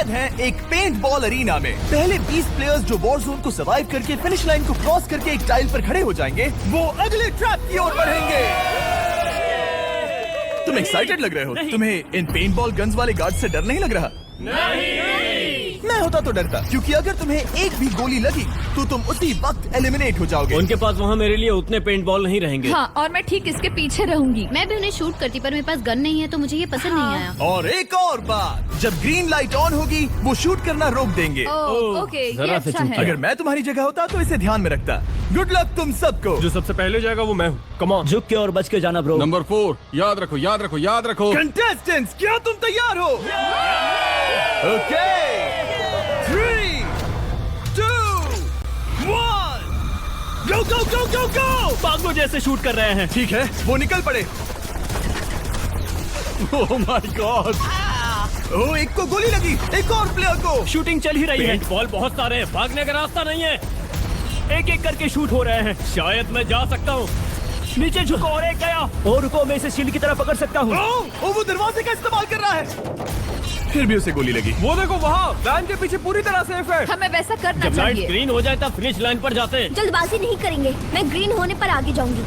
बाद हैं एक पेंट बॉल अरीना में। पहले 20 प्लेयर्स जो वॉर जोन को सर्वाइव करके फिनिश लाइन को क्रॉस करके एक टाइल पर खड़े हो जाएंगे, वो अगले ट्रैप की ओर बढ़ेंगे। तुम एक्साइटेड लग रहे हो? तुम्हें इन पेंट बॉल गन्स वाले गार्ड से डर नहीं लग रहा? नहीं। मैं होता तो डरता, क्योंकि अगर तुम्हें एक भी गोली लगी तो तुम उसी वक्त एलिमिनेट हो जाओगे। उनके पास वहाँ मेरे लिए उतने पेंट बॉल नहीं रहेंगे। हाँ, और मैं ठीक इसके पीछे रहूंगी। मैं भी उन्हें शूट करती, पर मेरे पास गन नहीं है तो मुझे ये पसंद नहीं आया। और एक और बात, जब ग्रीन लाइट ऑन होगी वो शूट करना रोक देंगे। ओके, ये जरा से अच्छा चुप है। अगर मैं तुम्हारी जगह होता तो इसे ध्यान में रखता। गुड लक तुम सबको। जो सबसे पहले जाएगा वो मैं हूँ। Come on. झुक के और बच के जाना ब्रो। नंबर 4, याद रखो याद रखो याद रखो। कंटेस्टेंट्स, क्या तुम तैयार हो? ओके, 3, 2, 1, गो गो गो गो गो। पागलों जैसे शूट कर रहे हैं। ठीक है, वो निकल पड़े। Oh my God. ओ, एक को गोली लगी, एक और प्लेयर को। शूटिंग चल ही रही है। पेंट बॉल बहुत सारे हैं, भागने का रास्ता नहीं है। एक एक करके शूट हो रहे हैं। शायद मैं जा सकता हूँ। नीचे झुको और एक गया। और रुको, मैं इसे शील्ड की तरह पकड़ सकता हूँ। ओ, वो दरवाजे का इस्तेमाल कर रहा है। फिर भी उसे गोली लगी। वो देखो वहाँ, वैन के पीछे पूरी तरह सेफ है। हमें वैसा करना जब लाइट चाहिए। ग्रीन हो जाए तब फिनिश लाइन पर जाते हैं। जल्दबाजी नहीं करेंगे, मैं ग्रीन होने पर आगे जाऊंगी।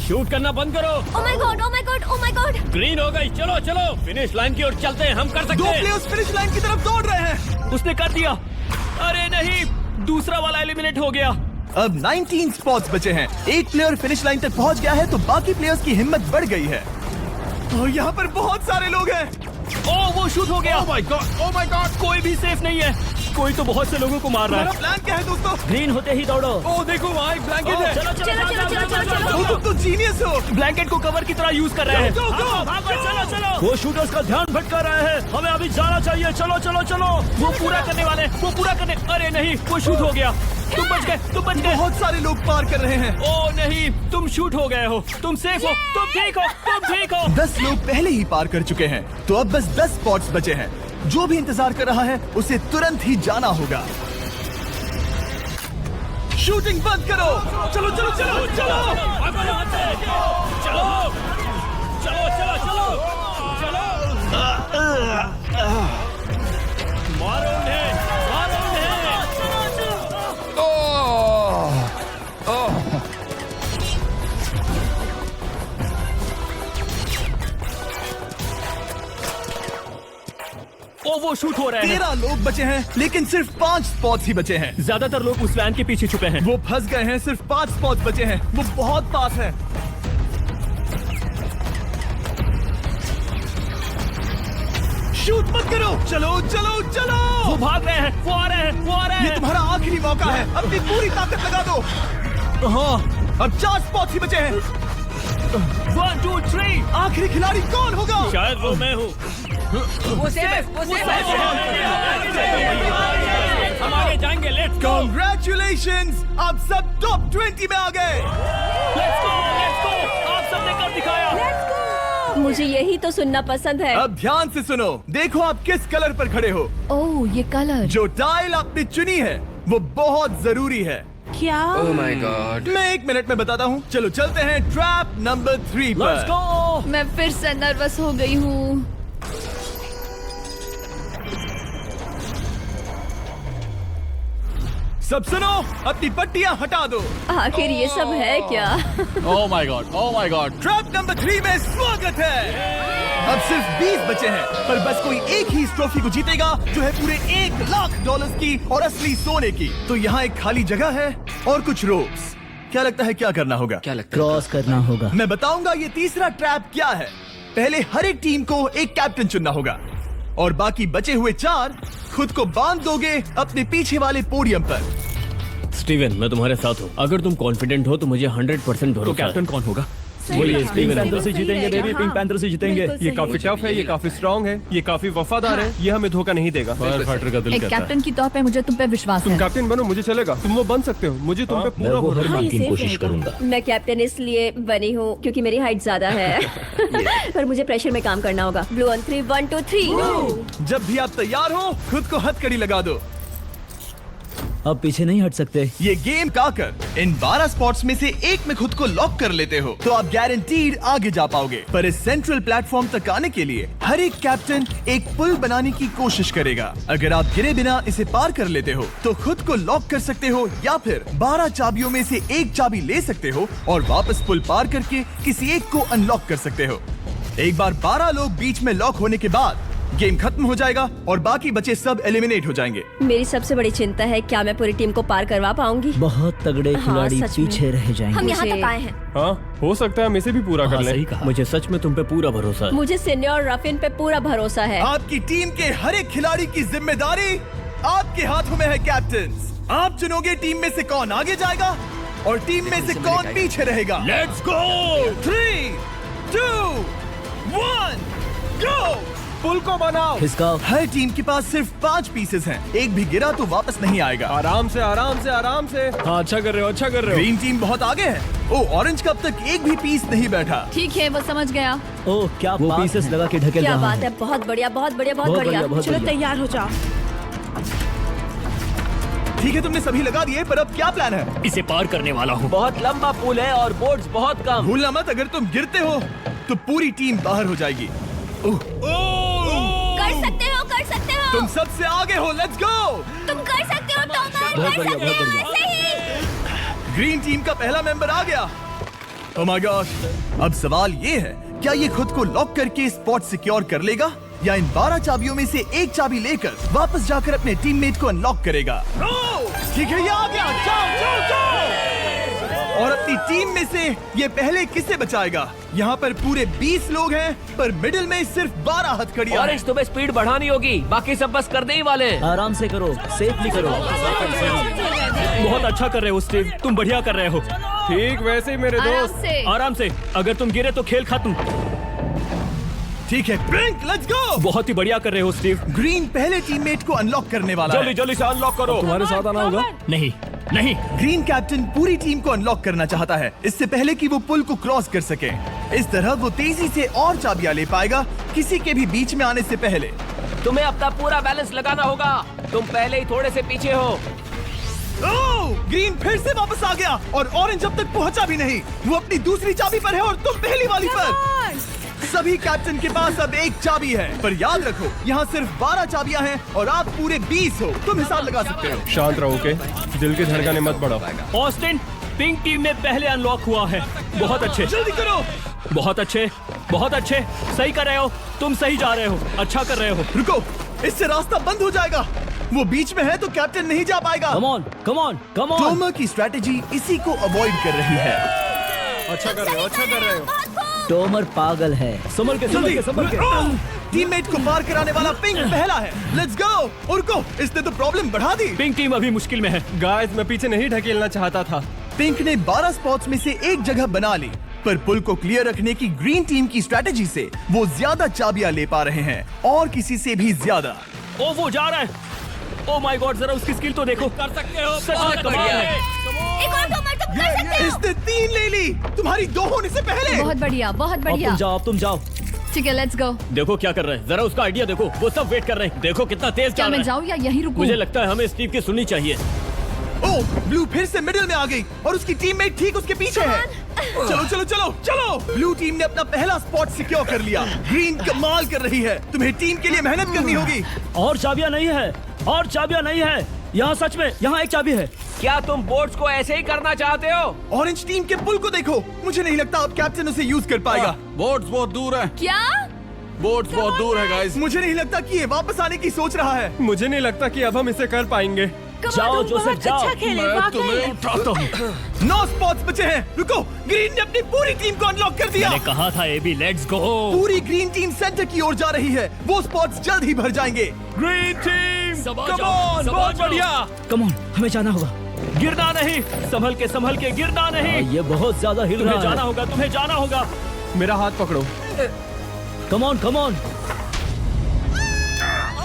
शूट करना बंद करो। Oh my God, oh my God, oh my God. Green हो गई, चलो चलो फिनिश लाइन की ओर चलते हैं। हम कर सकते दो हैं। प्लेयर्स फिनिश लाइन की तरफ दौड़ रहे हैं। उसने कर दिया। अरे नहीं, दूसरा वाला एलिमिनेट हो गया। अब 19 स्पॉट्स बचे हैं। एक प्लेयर फिनिश लाइन तक पहुंच गया है तो बाकी प्लेयर्स की हिम्मत बढ़ गई है। और यहाँ पर बहुत सारे लोग हैं। ओह, वो शूट हो गया। Oh my God, oh my God. कोई भी सेफ नहीं है। कोई तो बहुत से लोगों को मार रहा हमारा है। प्लान क्या है दोस्तों? ग्रीन होते ही दौड़ो। ओ देखो वहाँ एक ब्लैंकेट है। चलो चलो चलो, चलो, चलो, चलो, चलो। ओ, तुम तो जीनियस हो। ब्लैंकेट को कवर की तरह यूज कर रहे हैं। Go, go, go, भागो, go। चलो चलो। वो शूटर्स का ध्यान भटका रहे हैं। हमें अभी जाना चाहिए। चलो चलो चलो। वो पूरा करने वाले, वो पूरा करने। अरे नहीं, वो शूट हो गया। तुम बच गए, तुम बच गए। बहुत सारे लोग पार कर रहे हैं। ओ नहीं, तुम शूट हो गए हो। तुम सेफ हो, तुम ठीक हो, तुम ठीक हो। 10 लोग पहले ही पार कर चुके हैं तो अब बस 10 स्पॉट्स बचे हैं। जो भी इंतजार कर रहा है उसे तुरंत ही जाना होगा। शूटिंग बंद करो। चलो चलो चलो चलो। चलो चलो चलो चलो चलो। मारो उन्हें, मारो उन्हें। ओ, वो शूट हो रहे हैं। 13 लोग बचे हैं लेकिन सिर्फ 5 स्पॉट्स ही बचे हैं। ज्यादातर लोग उस वैन के पीछे छुपे हैं। वो फंस गए हैं। सिर्फ 5 स्पॉट्स बचे हैं। वो बहुत पास है। शूट मत करो। चलो चलो चलो। वो भाग रहे हैं, वो आ रहे हैं, वो आ रहे ये हैं। तुम्हारा आखिरी मौका है। अपनी पूरी ताकत लगा दो। हाँ, अब 4 स्पॉट्स ही बचे हैं। 1 2 3। आखिरी खिलाड़ी कौन होगा? शायद वो मैं हूँ। वो सेफ है, वो सेफ है। हम आगे जाएंगे। Let's go, Congratulations! आप सब टॉप 20 में आ गए। Let's go, let's go. आप सबने कर दिखाया। मुझे यही तो सुनना पसंद है। अब ध्यान से सुनो। देखो आप किस कलर पर खड़े हो। ओह, ये कलर। जो टाइल आपने चुनी है वो बहुत जरूरी है। क्या? Oh my God. मैं 1 मिनट में बताता हूँ। चलो चलते हैं ट्रैप नंबर 3 लेट्स पर। गो। मैं फिर से नर्वस हो गई हूँ। सब सुनो, अपनी पट्टियां हटा दो। आखिर ये सब है क्या? Oh my God, oh my God. Trap number 3 में स्वागत है। अब सिर्फ 20 बचे हैं पर बस कोई एक ही इस ट्रॉफी को जीतेगा जो है पूरे $1,00,000 की और असली सोने की। तो यहाँ एक खाली जगह है और कुछ रोप्स। क्या लगता है क्या करना होगा? क्या लगता है? क्रॉस करना होगा। मैं बताऊंगा ये तीसरा ट्रैप क्या है। पहले हर एक टीम को एक कैप्टन चुनना होगा और बाकी बचे हुए 4 खुद को बांध दोगे अपने पीछे वाले पोडियम पर। स्टीवन, मैं तुम्हारे साथ हूँ। अगर तुम कॉन्फिडेंट हो तो मुझे 100% भरोसा है। कैप्टन कौन होगा? बोलिए पिंक पैंथर से जीतेंगे बेबी, पिंक पैंथर से जीतेंगे। ये काफी टफ है, ये काफी स्ट्रांग है, ये काफी वफादार है, ये हमें धोखा नहीं देगा। फायर फाइटर का दिल एक कहता है। कैप्टन की तौर पे मुझे तुम पे विश्वास है। कैप्टन बनो, मुझे चलेगा। तुम वो बन सकते हो, मुझे तुम पे पूरा भरोसा है। की कोशिश करूंगा। मैं कैप्टन इसलिए बनी हूँ क्योंकि मेरी हाइट ज्यादा है। पर मुझे प्रेशर में काम करना होगा। Blue on 3 1 2 3। जब भी आप तैयार हो खुद को हथकड़ी लगा दो। अब पीछे नहीं हट सकते। ये गेम का कर इन 12 स्पॉट्स में से एक में खुद को लॉक कर लेते हो तो आप गारंटीड आगे जा पाओगे। पर इस सेंट्रल प्लेटफॉर्म तक आने के लिए हर एक कैप्टन एक पुल बनाने की कोशिश करेगा। अगर आप गिरे बिना इसे पार कर लेते हो तो खुद को लॉक कर सकते हो या फिर 12 चाबियों में से एक चाबी ले सकते हो और वापस पुल पार करके किसी एक को अनलॉक कर सकते हो। एक बार 12 लोग बीच में लॉक होने के बाद गेम खत्म हो जाएगा और बाकी बचे सब एलिमिनेट हो जाएंगे। मेरी सबसे बड़ी चिंता है क्या मैं पूरी टीम को पार करवा पाऊंगी। बहुत तगड़े खिलाड़ी सच में। पीछे रह जाएंगे। हम यहाँ तक आए हैं। हाँ, हो सकता है हम इसे भी पूरा कर लें। सही कहा। मुझे सच में तुम पे पूरा भरोसा है। मुझे सीनियर रफिन पे पूरा भरोसा है। आपकी टीम के हर एक खिलाड़ी की जिम्मेदारी आपके हाथों में है कैप्टन। आप चुनोगे टीम में से कौन आगे जाएगा और टीम में से कौन पीछे रहेगा। Let's go. 3, 2, 1, गो। पुल को बनाओ। खिसकाओ। हर टीम के पास सिर्फ 5 पीसेस हैं। एक भी गिरा तो वापस नहीं आएगा। आराम से आराम से आराम से। हाँ, अच्छा कर रहे हो, अच्छा कर रहे हो। ग्रीन टीम बहुत आगे है। ओ, ऑरेंज कब तक एक भी पीस नहीं बैठा। ठीक है, वो समझ गया। ओह क्या वो पीसेस लगा के ढकेल क्या रहा बात है, बहुत बढ़िया बहुत बढ़िया बहुत बहुत बढ़िया। बढ़िया, बहुत चलो बढ़िया। तैयार हो जाओ। ठीक है, तुमने सभी लगा दिए, पर अब क्या प्लान है। इसे पार करने वाला हूँ। बहुत लंबा पुल है और बोर्ड्स बहुत कम। भूलना मत, अगर तुम गिरते हो तो पूरी टीम बाहर हो जाएगी। कर सकते हो। तुम सबसे आगे हो, लेट्स गो। तुम कर सकते हो टॉमर, बहुत बढ़िया, बहुत बढ़िया। ऐसे ही। ग्रीन टीम का पहला मेंबर आ गया। Oh my God. अब सवाल ये है, क्या ये खुद को लॉक करके स्पॉट सिक्योर कर लेगा या इन 12 चाबियों में से एक चाबी लेकर वापस जाकर अपने टीममेट को अनलॉक करेगा। ठीक है, ये आ गया। जाओ जाओ जाओ। और अपनी टीम में से ये पहले किसे बचाएगा। यहाँ पर पूरे 20 लोग हैं, पर मिडिल में सिर्फ 12 हथकड़ियां हैं। तुम्हें स्पीड बढ़ानी होगी, बाकी सब बस करने ही वाले हैं। आराम से करो, सेफली करो। बहुत अच्छा कर रहे हो स्टीव, तुम बढ़िया कर रहे हो। ठीक वैसे ही मेरे आराम दोस्त। से। आराम से, अगर तुम गिरे तो खेल खत्म। ठीक है, ब्लिंक, लेट्स गो। बहुत ही बढ़िया कर रहे हो स्टीव। ग्रीन पहले टीममेट को अनलॉक करने वाला है। जल्दी जल्दी से अनलॉक करो। तुम्हारे साथ आना होगा। नहीं नहीं, ग्रीन कैप्टन पूरी टीम को अनलॉक करना चाहता है, इससे पहले कि वो पुल को क्रॉस कर सके। इस तरह वो तेजी से और चाबियां ले पाएगा, किसी के भी बीच में आने से पहले। तुम्हें अपना पूरा बैलेंस लगाना होगा, तुम पहले ही थोड़े से पीछे हो। ओह, ग्रीन फिर से वापस आ गया और ऑरेंज अब तक पहुंचा भी नहीं। वो अपनी दूसरी चाबी पर है और तुम पहली वाली पर। सभी कैप्टन के पास अब एक चाबी है, पर याद रखो यहाँ सिर्फ 12 चाबियां हैं और आप पूरे 20 हो। तुम हिसाब लगा सकते हो। शांत रहो, ओके? दिल की धड़कनें मत बढ़ाओ। ऑस्टिन, पिंक टीम में पहले अनलॉक हुआ है। बहुत अच्छे, जल्दी करो। बहुत अच्छे, बहुत अच्छे। सही कर रहे हो, तुम सही जा रहे हो, अच्छा कर रहे हो। रुको, इससे रास्ता बंद हो जाएगा। वो बीच में है तो कैप्टन नहीं जा पाएगा। Come on, come on, come on. Tomar की स्ट्रेटेजी इसी को अवॉइड कर रही है। अच्छा कर रहे हो, अच्छा कर रहे हो। टोमर पागल है। संभल के, संभल के, संभल के। टीममेट को पार कराने वाला पिंक पहला है। Let's go. रुको, इसने तो प्रॉब्लम बढ़ा दी। पिंक टीम अभी मुश्किल में है। गाइस, मैं पीछे नहीं ढकेलना चाहता था। पिंक ने 12 स्पॉट्स में से एक जगह बना ली, पर पुल को क्लियर रखने की ग्रीन टीम की स्ट्रेटेजी से वो ज्यादा चाबियां ले पा रहे हैं और किसी से भी ज्यादा। ओ वो जा रहा है। ओ माय गॉड, जरा उसकी स्किल तो देखो। कर सकते हो, सच में कमाल है। एक और टॉमर, तुम कर सकते हो। इसने 3 ले ली, तुम्हारी 2 होने से पहले। बहुत बढ़िया, बहुत अब बढ़िया। तुम जाओ। ठीक है, लेट्स गो। देखो क्या कर रहे हैं, जरा उसका आइडिया देखो। वो सब वेट कर रहे हैं, देखो कितना तेज क्या चल मैं रहा है। जाऊँ या यहीं रुकूं? मुझे लगता है हमें स्टीव की सुननी चाहिए। ओ, ब्लू फिर से मिडिल में आ गई और उसकी टीममेट ठीक उसके पीछे है। चलो चलो चलो चलो। ब्लू टीम ने अपना पहला स्पॉट सिक्योर कर लिया। ग्रीन कमाल कर रही है, तुम्हें टीम के लिए मेहनत करनी होगी। और चाबियां नहीं है, और चाबियां नहीं है। यहाँ सच में, यहाँ एक चाबी है। क्या तुम बोट्स को ऐसे ही करना चाहते हो? ऑरेंज टीम के पुल को देखो, मुझे नहीं लगता अब कैप्टन उसे यूज कर पाएगा। बोट्स बहुत दूर है, क्या? बोट्स बहुत दूर है गाइस। मुझे नहीं लगता कि ये वापस आने की सोच रहा है। मुझे नहीं लगता कि अब हम इसे कर पाएंगे। जाओ जोसेफ, जाओ। मैं तुम्हें उठाता हूँ। 9 स्पॉट्स बचे हैं। रुको, ग्रीन ने अपनी पूरी टीम को अनलॉक कर दिया। मैंने कहा था एबी, लेट्स गो। पूरी ग्रीन टीम सेंटर की ओर जा रही है। वो स्पॉट्स जल्द ही भर जाएंगे। Green team, Come come on, on, बहुत बढ़िया। कम ऑन, हमें जाना होगा। गिरना नहीं, संभल के गिरना नहीं। ये बहुत ज्यादा हिल तुम्हें रहा जाना है। होगा, तुम्हें जाना होगा। मेरा हाथ पकड़ो। कम ऑन, कम ऑन।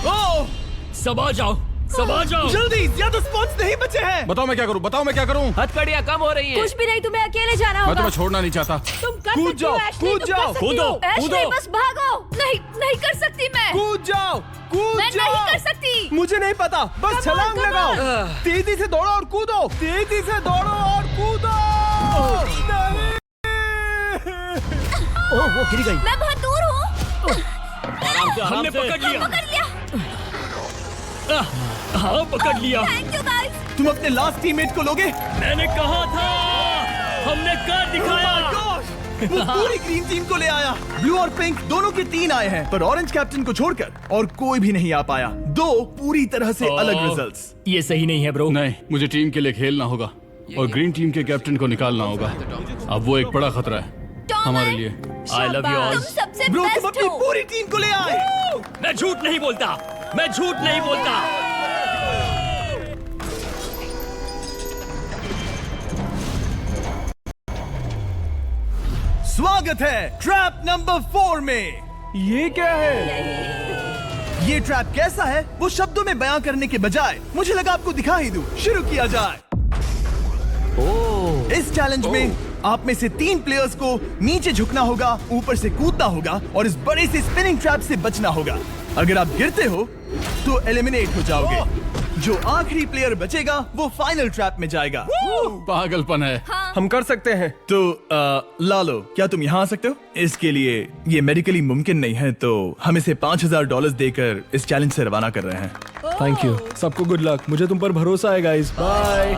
ओह, सबा जाओ, सबा जाओ। जल्दी, ज्यादा स्पॉट्स नहीं बचे हैं। बताओ मैं क्या करूँ, बताओ मैं क्या करूँ। हथकड़ियाँ कम हो रही हैं। कुछ भी नहीं, तुम्हें अकेले जाना मैं होगा। तुम्हें छोड़ना नहीं चाहता। तुम कर कूद सकती हो, जाओ, एशली, कूद तुम जाओ, कर सकती कूदो, हो। एशली, कूदो। बस भागो। नहीं, नहीं कर सकती मैं। कूद जाओ, कूद मैं जाओ। नहीं कर सकती। मुझे मुझे नहीं पता, बस छलांग लगाओ। तेजी से दौड़ो और कूदो, तेजी से दौड़ो और कूदो। ओह वो गिर गई। मैं बहुत दूर हूँ। हमने पकड़ लिया। पकड़ लिया। हाँ पकड़ लिया। Thank you guys. तुम अपने लास्ट टीममेट को लोगे? मैंने कहा था, हमने कर दिखाया। Oh my gosh! वो पूरी ग्रीन टीम को ले आया। ब्लू और पिंक दोनों के 3 आए हैं, पर ऑरेंज कैप्टन को छोड़कर और कोई भी नहीं आ पाया। 2 पूरी तरह से अलग रिजल्ट्स। ये सही नहीं है ब्रो। नहीं, मुझे टीम के लिए खेलना होगा और ग्रीन टीम के कैप्टन को निकालना होगा। अब वो एक बड़ा खतरा है हमारे लिए। I love you all. तुम सबसे ब्रो तुम बेस्ट अपनी हो। पूरी टीम को ले आए। मैं झूठ नहीं बोलता, मैं झूठ नहीं बोलता। स्वागत है ट्रैप नंबर 4 में। ये क्या है? ये ट्रैप कैसा है वो शब्दों में बयां करने के बजाय मुझे लगा आपको दिखा ही दूं। शुरू किया जाए। इस चैलेंज में आप में से 3 प्लेयर्स को नीचे झुकना होगा, ऊपर से कूदना होगा और इस बड़े से स्पिनिंग ट्रैप से बचना होगा। अगर आप गिरते हो तो एलिमिनेट हो जाओगे। जो आखिरी प्लेयर बचेगा वो फाइनल ट्रैप में जाएगा। पागलपन है। हम कर सकते हैं। तो लालो, क्या तुम यहाँ आ सकते हो? इसके लिए ये मेडिकली मुमकिन नहीं है, तो हम इसे $5000 देकर इस चैलेंज से रवाना कर रहे हैं। Thank you. सबको गुड लक। मुझे तुम पर भरोसा है गाइस। बाय।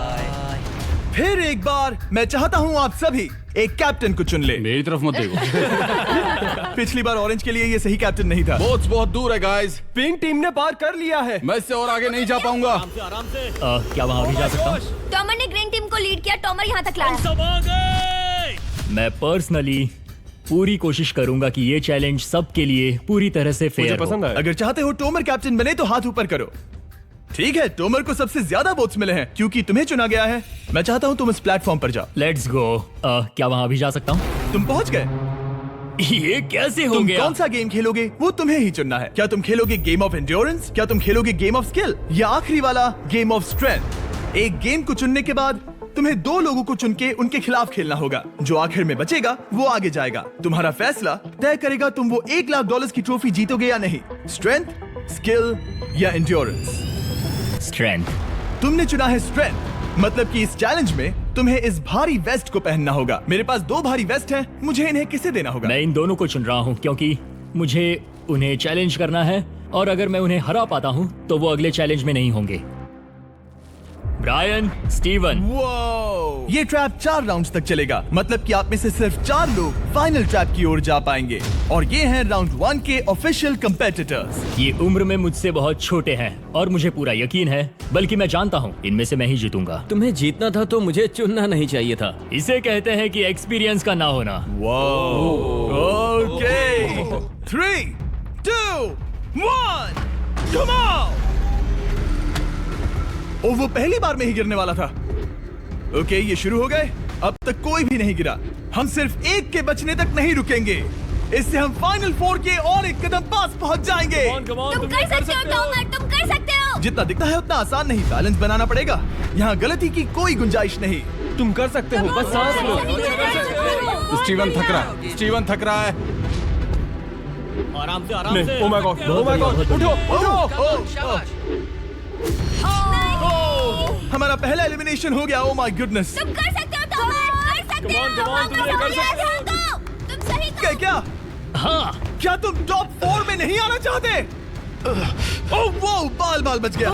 फिर एक बार मैं चाहता हूँ आप सभी एक कैप्टन को चुन ले। मेरी तरफ मत देखो। पिछली बार ऑरेंज के लिए ये सही कैप्टन नहीं था। बोट्स बहुत दूर है गाइस। पिंक टीम ने पार कर लिया है। मैं इससे और आगे नहीं जा पाऊंगा। आराम से। क्या वहाँ भी जा सकता हूँ? टॉमर ने ग्रीन टीम को लीड किया। टॉमर यहाँ तक लाया। सब आ गए। मैं पर्सनली पूरी कोशिश करूंगा कि ये चैलेंज सबके लिए पूरी तरह से मुझे फेयर हो। पसंद आया। अगर चाहते हो टोमर कैप्टन बने तो हाथ ऊपर करो। ठीक है, टोमर को सबसे ज्यादा वोट्स मिले हैं क्योंकि तुम्हें चुना गया है। मैं चाहता हूँ तुम इस प्लेटफॉर्म पर जाओ। Let's go. क्या वहाँ भी जा सकता हूँ? तुम पहुँच गए। ये कैसे हो तुम गया? कौन सा गेम खेलोगे वो तुम्हें ही चुनना है। क्या तुम खेलोगे गेम ऑफ एंड्योरेंस, क्या तुम खेलोगे गेम ऑफ स्किल, या आखिरी वाला गेम ऑफ स्ट्रेंथ? एक गेम को चुनने के बाद तुम्हें 2 लोगों को चुन के उनके खिलाफ खेलना होगा। जो आखिर में बचेगा वो आगे जाएगा। तुम्हारा फैसला तय करेगा तुम वो $1,00,000 की ट्रॉफी जीतोगे या नहीं। स्ट्रेंथ, स्किल या एंड्योरेंस? स्ट्रेंथ। तुमने चुना है स्ट्रेंथ, मतलब कि इस चैलेंज में तुम्हें इस भारी वेस्ट को पहनना होगा। मेरे पास 2 भारी वेस्ट हैं, मुझे इन्हें किसे देना होगा? मैं इन दोनों को चुन रहा हूँ क्योंकि मुझे उन्हें चैलेंज करना है और अगर मैं उन्हें हरा पाता हूँ तो वो अगले चैलेंज में नहीं होंगे। Brian, Steven. वो ये ट्रैप 4 राउंड्स तक चलेगा, मतलब कि आप में से सिर्फ 4 लोग फाइनल ट्रैप की ओर जा पाएंगे और ये हैं राउंड 1 के ऑफिशियल कंपेटिटर्स। ये उम्र में मुझसे बहुत छोटे हैं और मुझे पूरा यकीन है, बल्कि मैं जानता हूँ इनमें से मैं ही जीतूंगा। तुम्हें जीतना था तो मुझे चुनना नहीं चाहिए था। इसे कहते हैं कि एक्सपीरियंस का ना होना। Okay 3, 2, 1 come on. ओ वो पहली बार में ही गिरने वाला था। ओके ये शुरू हो गए। अब तक कोई भी नहीं गिरा। हम सिर्फ एक के बचने तक नहीं रुकेंगे। इससे हम फाइनल 4 के और एक कदम पास पहुंच जाएंगे। तुम कर सकते हो टॉमर, तुम कर सकते हो। जितना दिखता है उतना आसान नहीं, बैलेंस बनाना पड़ेगा। यहाँ गलती की कोई गुंजाइश नहीं। तुम कर सकते हो, बस सांस लो। स्टीवन थक रहा है। स्टीवन थक रहा है। आराम से, आराम नहीं, से। oh my God, oh my God, उठो, उठो। हमारा पहला एलिमिनेशन हो गया। Oh my goodness. तुम कर सकते हो टॉमर, कर सकते हो। तुम सही क्या क्या? हाँ, क्या तुम टॉप 4 में नहीं आना चाहते? ओह वो बाल बच गया।